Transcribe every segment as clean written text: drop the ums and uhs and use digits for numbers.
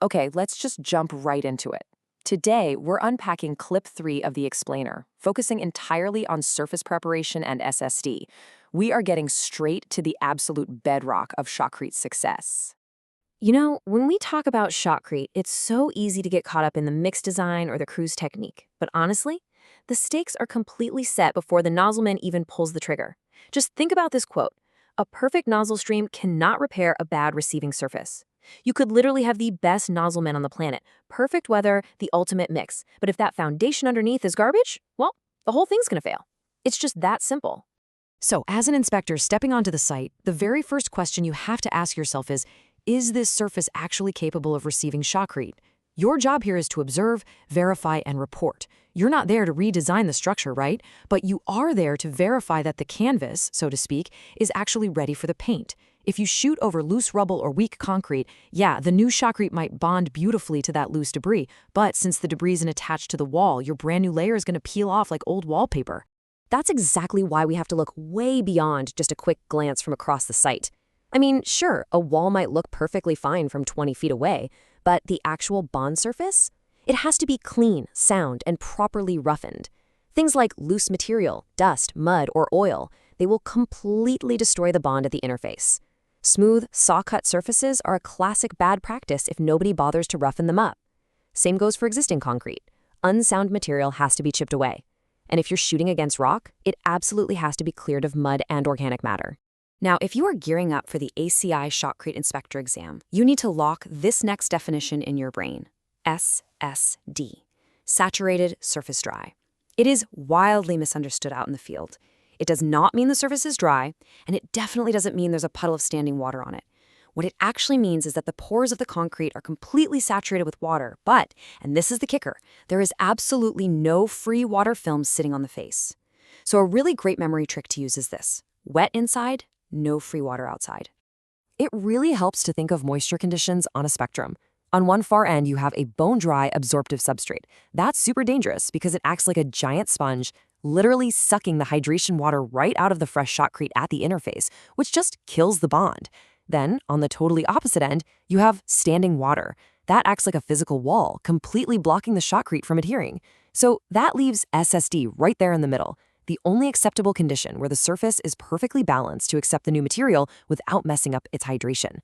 Okay, let's just jump right into it. Today, we're unpacking clip 3 of the explainer, focusing entirely on surface preparation and SSD. We are getting straight to the absolute bedrock of shotcrete's success. When we talk about shotcrete, it's so easy to get caught up in the mix design or the cruise technique. But honestly, the stakes are completely set before the nozzleman even pulls the trigger. Just think about this quote. A perfect nozzle stream cannot repair a bad receiving surface. You could literally have the best nozzleman on the planet, perfect weather, the ultimate mix. But if that foundation underneath is garbage, well, the whole thing's gonna fail. It's just that simple. So, as an inspector stepping onto the site, the very first question you have to ask yourself is this surface actually capable of receiving shotcrete? Your job here is to observe, verify, and report. You're not there to redesign the structure, right? But you are there to verify that the canvas, so to speak, is actually ready for the paint. If you shoot over loose rubble or weak concrete, yeah, the new shotcrete might bond beautifully to that loose debris, but since the debris isn't attached to the wall, your brand new layer is going to peel off like old wallpaper. That's exactly why we have to look way beyond just a quick glance from across the site. I mean, sure, a wall might look perfectly fine from 20 feet away, but the actual bond surface? It has to be clean, sound, and properly roughened. Things like loose material, dust, mud, or oil, they will completely destroy the bond at the interface. Smooth, saw-cut surfaces are a classic bad practice if nobody bothers to roughen them up. Same goes for existing concrete. Unsound material has to be chipped away. And if you're shooting against rock, it absolutely has to be cleared of mud and organic matter. Now, if you are gearing up for the ACI Shotcrete Inspector exam, you need to lock this next definition in your brain. SSD. Saturated Surface Dry. It is wildly misunderstood out in the field. It does not mean the surface is dry, and it definitely doesn't mean there's a puddle of standing water on it. What it actually means is that the pores of the concrete are completely saturated with water, but, and this is the kicker, there is absolutely no free water film sitting on the face. So a really great memory trick to use is this. Wet inside, no free water outside. It really helps to think of moisture conditions on a spectrum. On one far end, you have a bone-dry absorptive substrate. That's super dangerous because it acts like a giant sponge, literally sucking the hydration water right out of the fresh shotcrete at the interface, which just kills the bond. Then, on the totally opposite end, you have standing water. That acts like a physical wall, completely blocking the shotcrete from adhering. So that leaves SSD right there in the middle, the only acceptable condition where the surface is perfectly balanced to accept the new material without messing up its hydration.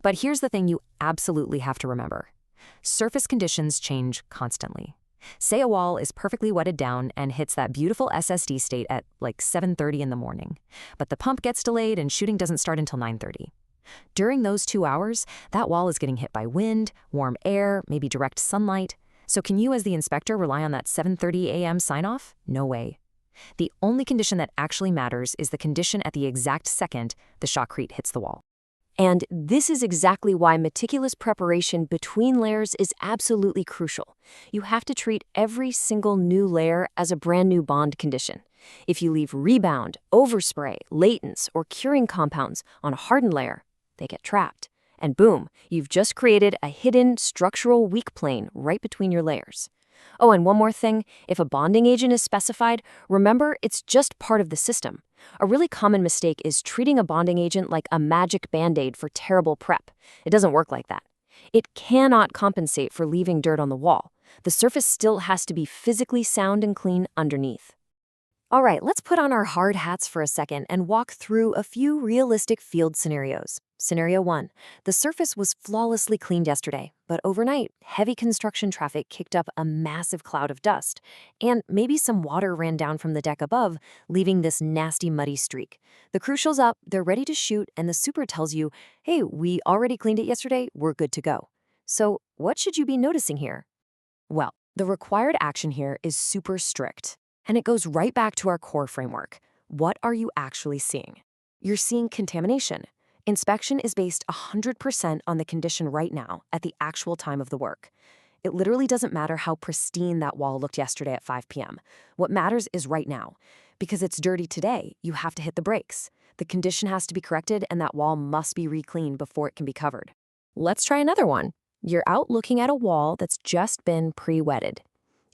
But here's the thing you absolutely have to remember. Surface conditions change constantly. Say a wall is perfectly wetted down and hits that beautiful SSD state at like 7:30 in the morning, but the pump gets delayed and shooting doesn't start until 9:30. During those 2 hours, that wall is getting hit by wind, warm air, maybe direct sunlight. So can you as the inspector rely on that 7:30 a.m. sign-off? No way. The only condition that actually matters is the condition at the exact second the shotcrete hits the wall. And this is exactly why meticulous preparation between layers is absolutely crucial. You have to treat every single new layer as a brand new bond condition. If you leave rebound, overspray, latents, or curing compounds on a hardened layer, they get trapped. And boom, you've just created a hidden structural weak plane right between your layers. Oh, and one more thing, if a bonding agent is specified, remember it's just part of the system. A really common mistake is treating a bonding agent like a magic band-aid for terrible prep. It doesn't work like that. It cannot compensate for leaving dirt on the wall. The surface still has to be physically sound and clean underneath. All right, let's put on our hard hats for a second and walk through a few realistic field scenarios. Scenario 1. The surface was flawlessly cleaned yesterday, but overnight, heavy construction traffic kicked up a massive cloud of dust, and maybe some water ran down from the deck above, leaving this nasty muddy streak. The crew shows up, they're ready to shoot, and the super tells you, hey, we already cleaned it yesterday, we're good to go. So what should you be noticing here? Well, the required action here is super strict, and it goes right back to our core framework. What are you actually seeing? You're seeing contamination. Inspection is based 100% on the condition right now at the actual time of the work. It literally doesn't matter how pristine that wall looked yesterday at 5 p.m. What matters is right now. Because it's dirty today, you have to hit the brakes. The condition has to be corrected and that wall must be re-cleaned before it can be covered. Let's try another one. You're out looking at a wall that's just been pre-wetted.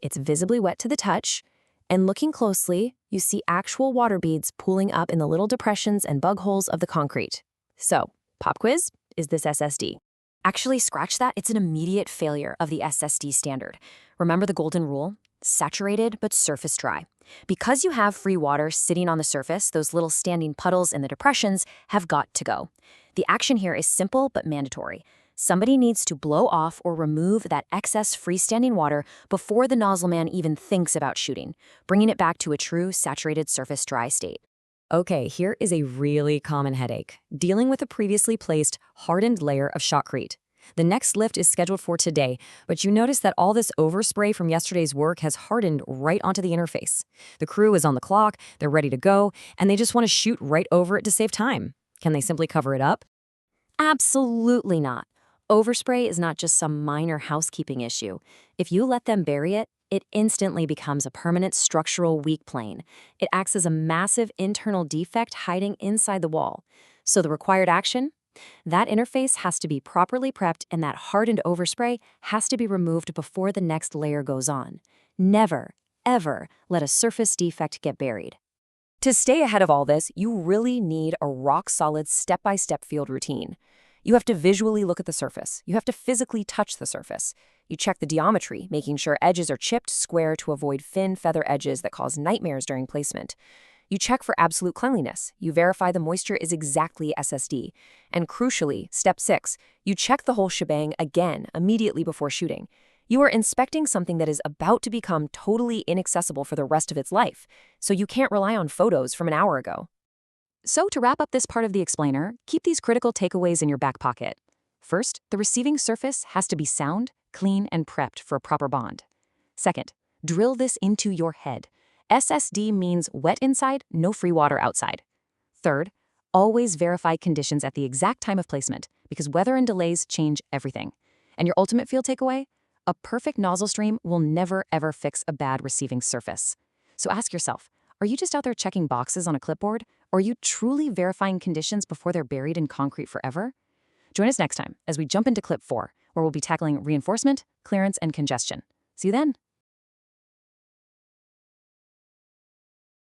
It's visibly wet to the touch, and looking closely, you see actual water beads pooling up in the little depressions and bug holes of the concrete. So, pop quiz, is this SSD? Actually, scratch that. It's an immediate failure of the SSD standard. Remember the golden rule? Saturated but surface dry. Because you have free water sitting on the surface, those little standing puddles in the depressions have got to go. The action here is simple but mandatory. Somebody needs to blow off or remove that excess freestanding water before the nozzle man even thinks about shooting, bringing it back to a true saturated surface dry state. Okay, here is a really common headache, dealing with a previously placed, hardened layer of shotcrete. The next lift is scheduled for today, but you notice that all this overspray from yesterday's work has hardened right onto the interface. The crew is on the clock, they're ready to go, and they just want to shoot right over it to save time. Can they simply cover it up? Absolutely not. Overspray is not just some minor housekeeping issue. If you let them bury it, it instantly becomes a permanent structural weak plane. It acts as a massive internal defect hiding inside the wall. So the required action? That interface has to be properly prepped and that hardened overspray has to be removed before the next layer goes on. Never, ever let a surface defect get buried. To stay ahead of all this, you really need a rock-solid step-by-step field routine. You have to visually look at the surface. You have to physically touch the surface. You check the geometry, making sure edges are chipped square to avoid thin feather edges that cause nightmares during placement. You check for absolute cleanliness. You verify the moisture is exactly SSD. And crucially, step 6, you check the whole shebang again immediately before shooting. You are inspecting something that is about to become totally inaccessible for the rest of its life, so you can't rely on photos from an hour ago. So to wrap up this part of the explainer, keep these critical takeaways in your back pocket. First, the receiving surface has to be sound, clean, and prepped for a proper bond. Second, drill this into your head. SSD means wet inside, no free water outside. Third, always verify conditions at the exact time of placement, because weather and delays change everything. And your ultimate field takeaway? A perfect nozzle stream will never ever fix a bad receiving surface. So ask yourself, are you just out there checking boxes on a clipboard? Or are you truly verifying conditions before they're buried in concrete forever? Join us next time as we jump into clip 4, where we'll be tackling reinforcement, clearance, and congestion. See you then.